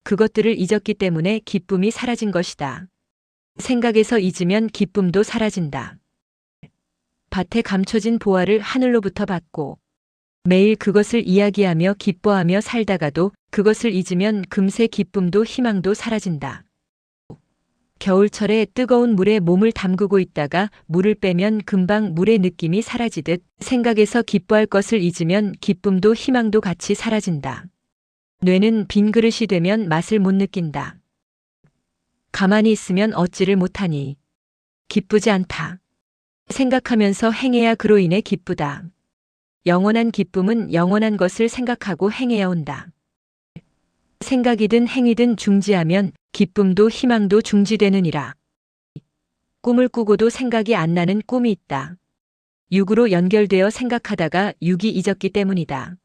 그것들을 잊었기 때문에 기쁨이 사라진 것이다. 생각에서 잊으면 기쁨도 사라진다. 밭에 감춰진 보화를 하늘로부터 받고 매일 그것을 이야기하며 기뻐하며 살다가도 그것을 잊으면 금세 기쁨도 희망도 사라진다. 겨울철에 뜨거운 물에 몸을 담그고 있다가 물을 빼면 금방 물의 느낌이 사라지듯 생각에서 기뻐할 것을 잊으면 기쁨도 희망도 같이 사라진다. 뇌는 빈 그릇이 되면 맛을 못 느낀다. 가만히 있으면 얻지를 못하니 기쁘지 않다. 생각하면서 행해야 그로 인해 기쁘다. 영원한 기쁨은 영원한 것을 생각하고 행해야 온다. 생각이든 행위든 중지하면 기쁨도 희망도 중지되느니라. 꿈을 꾸고도 생각이 안 나는 꿈이 있다. 육으로 연결되어 생각하다가 육이 잊었기 때문이다.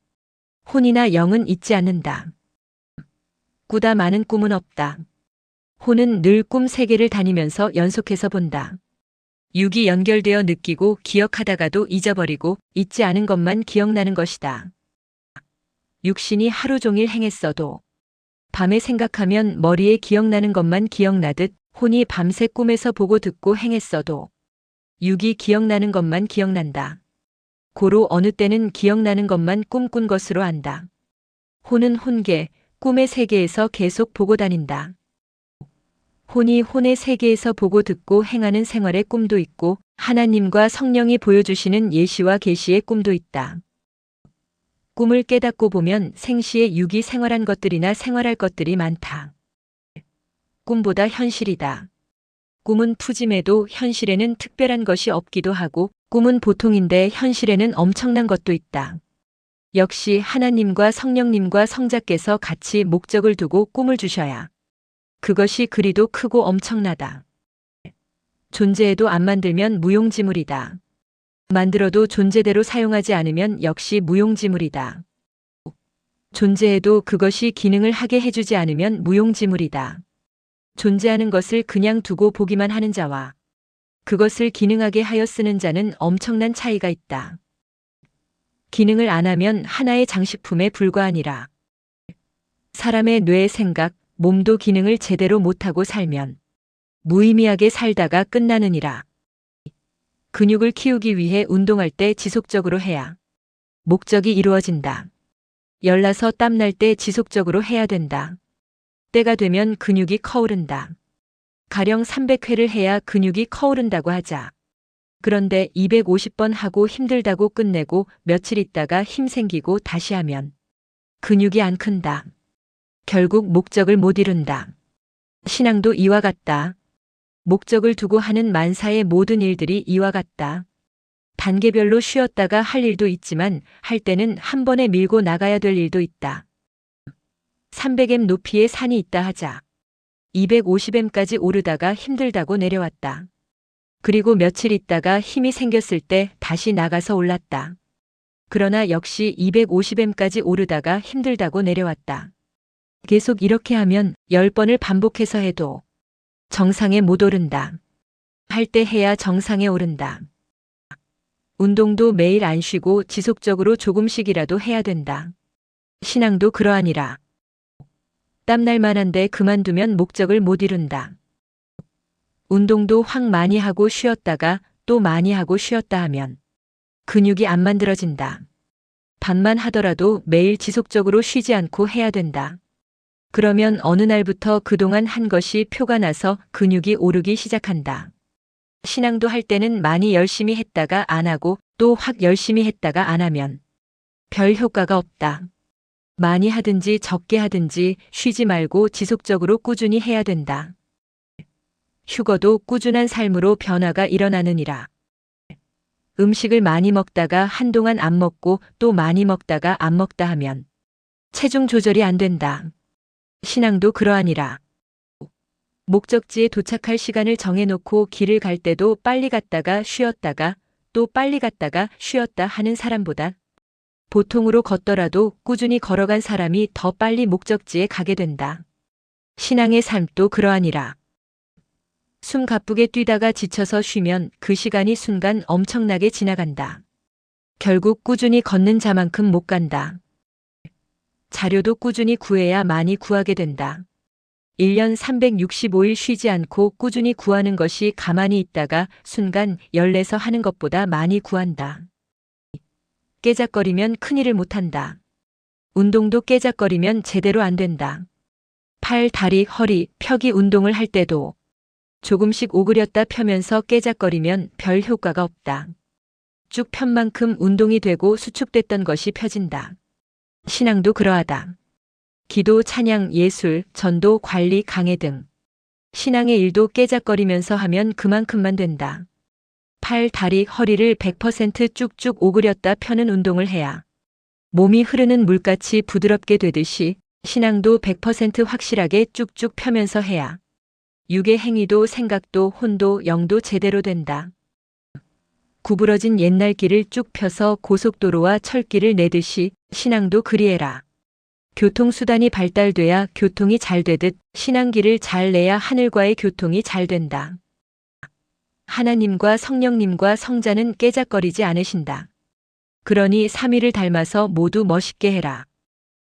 혼이나 영은 잊지 않는다. 꾸다 마는 꿈은 없다. 혼은 늘 꿈 세계를 다니면서 연속해서 본다. 육이 연결되어 느끼고 기억하다가도 잊어버리고 잊지 않은 것만 기억나는 것이다. 육신이 하루 종일 행했어도 밤에 생각하면 머리에 기억나는 것만 기억나듯 혼이 밤새 꿈에서 보고 듣고 행했어도 육이 기억나는 것만 기억난다. 고로 어느 때는 기억나는 것만 꿈꾼 것으로 안다. 혼은 혼계, 꿈의 세계에서 계속 보고 다닌다. 혼이 혼의 세계에서 보고 듣고 행하는 생활의 꿈도 있고 하나님과 성령이 보여주시는 예시와 계시의 꿈도 있다. 꿈을 깨닫고 보면 생시에 육이 생활한 것들이나 생활할 것들이 많다. 꿈보다 현실이다. 꿈은 푸짐해도 현실에는 특별한 것이 없기도 하고 꿈은 보통인데 현실에는 엄청난 것도 있다. 역시 하나님과 성령님과 성자께서 같이 목적을 두고 꿈을 주셔야 그것이 그리도 크고 엄청나다. 존재해도 안 만들면 무용지물이다. 만들어도 존재대로 사용하지 않으면 역시 무용지물이다. 존재해도 그것이 기능을 하게 해주지 않으면 무용지물이다. 존재하는 것을 그냥 두고 보기만 하는 자와 그것을 기능하게 하여 쓰는 자는 엄청난 차이가 있다. 기능을 안 하면 하나의 장식품에 불과하니라. 사람의 뇌의 생각, 몸도 기능을 제대로 못하고 살면 무의미하게 살다가 끝나느니라. 근육을 키우기 위해 운동할 때 지속적으로 해야 목적이 이루어진다. 열나서 땀날 때 지속적으로 해야 된다. 때가 되면 근육이 커오른다. 가령 300회를 해야 근육이 커오른다고 하자. 그런데 250번 하고 힘들다고 끝내고 며칠 있다가 힘 생기고 다시 하면 근육이 안 큰다. 결국 목적을 못 이룬다. 신앙도 이와 같다. 목적을 두고 하는 만사의 모든 일들이 이와 같다. 단계별로 쉬었다가 할 일도 있지만 할 때는 한 번에 밀고 나가야 될 일도 있다. 300m 높이의 산이 있다 하자. 250m까지 오르다가 힘들다고 내려왔다. 그리고 며칠 있다가 힘이 생겼을 때 다시 나가서 올랐다. 그러나 역시 250m까지 오르다가 힘들다고 내려왔다. 계속 이렇게 하면 10번을 반복해서 해도 정상에 못 오른다. 할 때 해야 정상에 오른다. 운동도 매일 안 쉬고 지속적으로 조금씩이라도 해야 된다. 신앙도 그러하니라. 땀날 만한데 그만두면 목적을 못 이룬다. 운동도 확 많이 하고 쉬었다가 또 많이 하고 쉬었다 하면 근육이 안 만들어진다. 반만 하더라도 매일 지속적으로 쉬지 않고 해야 된다. 그러면 어느 날부터 그동안 한 것이 표가 나서 근육이 오르기 시작한다. 신앙도 할 때는 많이 열심히 했다가 안 하고 또 확 열심히 했다가 안 하면 별 효과가 없다. 많이 하든지 적게 하든지 쉬지 말고 지속적으로 꾸준히 해야 된다. 휴거도 꾸준한 삶으로 변화가 일어나느니라. 음식을 많이 먹다가 한동안 안 먹고 또 많이 먹다가 안 먹다 하면 체중 조절이 안 된다. 신앙도 그러하니라. 목적지에 도착할 시간을 정해놓고 길을 갈 때도 빨리 갔다가 쉬었다가 또 빨리 갔다가 쉬었다 하는 사람보다 보통으로 걷더라도 꾸준히 걸어간 사람이 더 빨리 목적지에 가게 된다. 신앙의 삶도 그러하니라. 숨 가쁘게 뛰다가 지쳐서 쉬면 그 시간이 순간 엄청나게 지나간다. 결국 꾸준히 걷는 자만큼 못 간다. 자료도 꾸준히 구해야 많이 구하게 된다. 1년 365일 쉬지 않고 꾸준히 구하는 것이 가만히 있다가 순간 열내서 하는 것보다 많이 구한다. 깨작거리면 큰일을 못한다. 운동도 깨작거리면 제대로 안 된다. 팔, 다리, 허리, 펴기 운동을 할 때도 조금씩 오그렸다 펴면서 깨작거리면 별 효과가 없다. 쭉 편 만큼 운동이 되고 수축됐던 것이 펴진다. 신앙도 그러하다. 기도, 찬양, 예술, 전도, 관리, 강해 등 신앙의 일도 깨작거리면서 하면 그만큼만 된다. 팔, 다리, 허리를 100% 쭉쭉 오그렸다 펴는 운동을 해야 몸이 흐르는 물같이 부드럽게 되듯이 신앙도 100% 확실하게 쭉쭉 펴면서 해야 육의 행위도 생각도 혼도 영도 제대로 된다. 구부러진 옛날 길을 쭉 펴서 고속도로와 철길을 내듯이 신앙도 그리해라. 교통수단이 발달돼야 교통이 잘 되듯 신앙길을 잘 내야 하늘과의 교통이 잘 된다. 하나님과 성령님과 성자는 깨작거리지 않으신다. 그러니 삼위를 닮아서 모두 멋있게 해라.